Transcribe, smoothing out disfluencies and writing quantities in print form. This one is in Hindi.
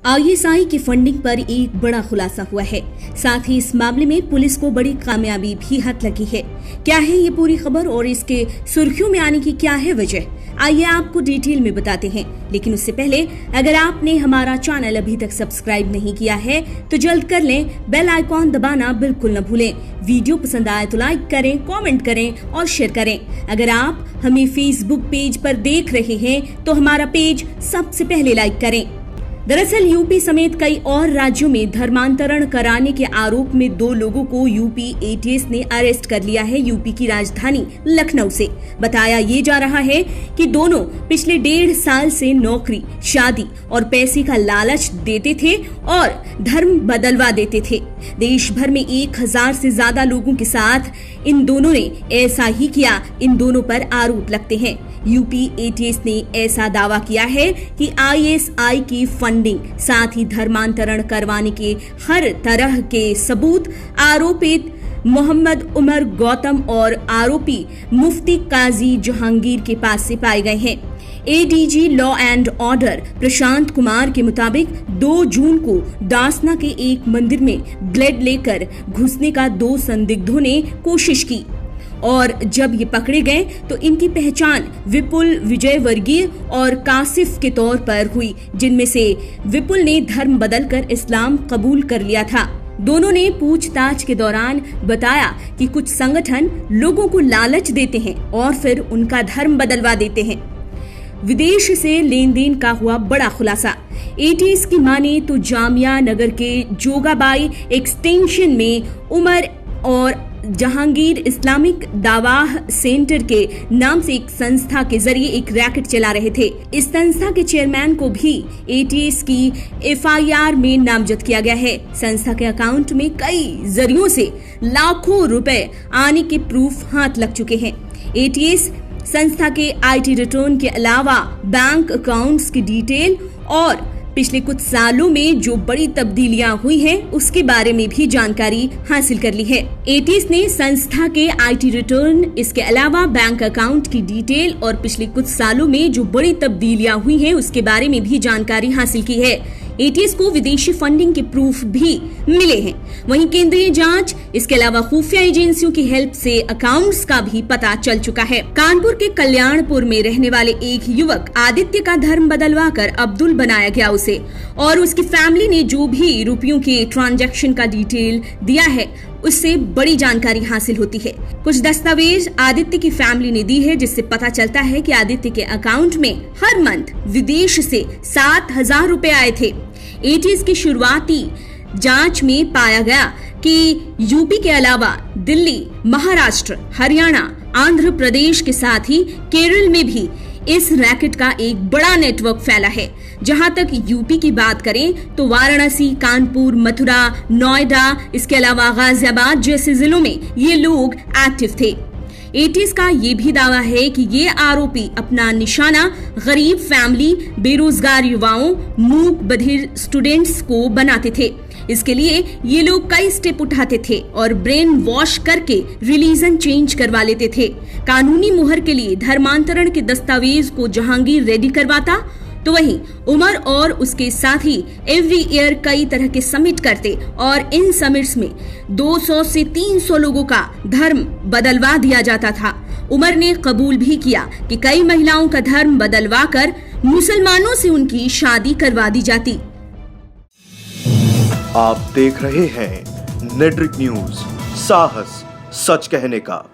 आईएसआई की फंडिंग पर एक बड़ा खुलासा हुआ है। साथ ही इस मामले में पुलिस को बड़ी कामयाबी भी हाथ लगी है। क्या है ये पूरी खबर और इसके सुर्खियों में आने की क्या है वजह, आइए आपको डिटेल में बताते हैं। लेकिन उससे पहले अगर आपने हमारा चैनल अभी तक सब्सक्राइब नहीं किया है तो जल्द कर लें, बेल आइकॉन दबाना बिल्कुल न भूलें। वीडियो पसंद आए तो लाइक करें, कमेंट करें और शेयर करें। अगर आप हमें फेसबुक पेज पर देख रहे हैं तो हमारा पेज सबसे पहले लाइक करें। दरअसल यूपी समेत कई और राज्यों में धर्मांतरण कराने के आरोप में 2 लोगों को यूपी एटीएस ने अरेस्ट कर लिया है। यूपी की राजधानी लखनऊ से बताया ये जा रहा है कि दोनों पिछले 1.5 साल से नौकरी, शादी और पैसे का लालच देते थे और धर्म बदलवा देते थे। देश भर में 1000 से ज्यादा लोगों के साथ इन दोनों ने ऐसा ही किया। इन दोनों पर आरोप लगते हैं। यूपी एटीएस ने ऐसा दावा किया है कि आईएसआई की फंडिंग, साथ ही धर्मांतरण करवाने के हर तरह के सबूत आरोपित मोहम्मद उमर गौतम और आरोपी मुफ्ती काजी जहांगीर के पास से पाए गए हैं। ADG law and order Prashant Kumar के मुताबिक 2 जून को दासना के एक मंदिर में ब्लेड लेकर घुसने का 2 संदिग्धों ने कोशिश की और जब ये पकड़े गए तो इनकी पहचान विपुल विजयवर्गीय और कासिफ के तौर पर हुई, जिनमें से विपुल ने धर्म बदलकर इस्लाम कबूल कर लिया था। दोनों ने पूछताछ के दौरान बताया कि कुछ संगठन लोगों को लालच देते हैं और फिर उनका धर्म बदलवा देते हैं। विदेश से लेन देन का हुआ बड़ा खुलासा। एटीएस की माने तो जामिया नगर के जोगाबाई एक्सटेंशन में उमर और जहांगीर इस्लामिक दावाह सेंटर के नाम से एक संस्था के जरिए एक रैकेट चला रहे थे। इस संस्था के चेयरमैन को भी एटीएस की एफआईआर में नामजद किया गया है। संस्था के अकाउंट में कई जरियों से लाखों रुपए आने के प्रूफ हाथ लग चुके हैं। एटीएस संस्था के आईटी रिटर्न के अलावा बैंक अकाउंट्स की डिटेल और पिछले कुछ सालों में जो बड़ी तब्दीलियां हुई हैं उसके बारे में भी जानकारी हासिल कर ली है। एटीएस ने संस्था के आईटी रिटर्न, इसके अलावा बैंक अकाउंट की डिटेल और पिछले कुछ सालों में जो बड़ी तब्दीलियां हुई हैं उसके बारे में भी जानकारी हासिल की है। एटीएस को विदेशी फंडिंग के प्रूफ भी मिले हैं। वहीं केंद्रीय जांच, इसके अलावा खुफिया एजेंसियों की हेल्प से अकाउंट्स का भी पता चल चुका है। कानपुर के कल्याणपुर में रहने वाले एक युवक आदित्य का धर्म बदलवा कर अब्दुल बनाया गया उसे, और उसकी फैमिली ने जो भी रुपयों के ट्रांजैक्शन का डिटेल दिया है उससे बड़ी जानकारी हासिल होती है। कुछ दस्तावेज आदित्य की फैमिली ने दी है जिससे पता चलता है कि आदित्य के अकाउंट में हर मंथ विदेश से 7000 रुपए आए थे। एटीएस की शुरुआती जांच में पाया गया कि यूपी के अलावा दिल्ली, महाराष्ट्र, हरियाणा, आंध्र प्रदेश के साथ ही केरल में भी इस रैकेट का एक बड़ा नेटवर्क फैला है। जहां तक यूपी की बात करें तो वाराणसी, कानपुर, मथुरा, नोएडा, इसके अलावा गाजियाबाद जैसे जिलों में ये लोग एक्टिव थे। एटीएस का ये भी दावा है कि ये आरोपी अपना निशाना गरीब फैमिली, बेरोजगार युवाओं, मूक बधिर स्टूडेंट्स को बनाते थे। इसके लिए ये लोग कई स्टेप उठाते थे और ब्रेन वॉश करके रिलीजन चेंज करवा लेते थे। कानूनी मुहर के लिए धर्मांतरण के दस्तावेज को जहांगीर रेडी करवाता, तो वहीं उमर और उसके साथी एवरी ईयर कई तरह के समिट करते और इन समिट्स में 200 से 300 लोगों का धर्म बदलवा दिया जाता था। उमर ने कबूल भी किया कि कई महिलाओं का धर्म बदलवा कर मुसलमानों से उनकी शादी करवा दी जाती। आप देख रहे हैं नेट्रिक न्यूज, साहस सच कहने का।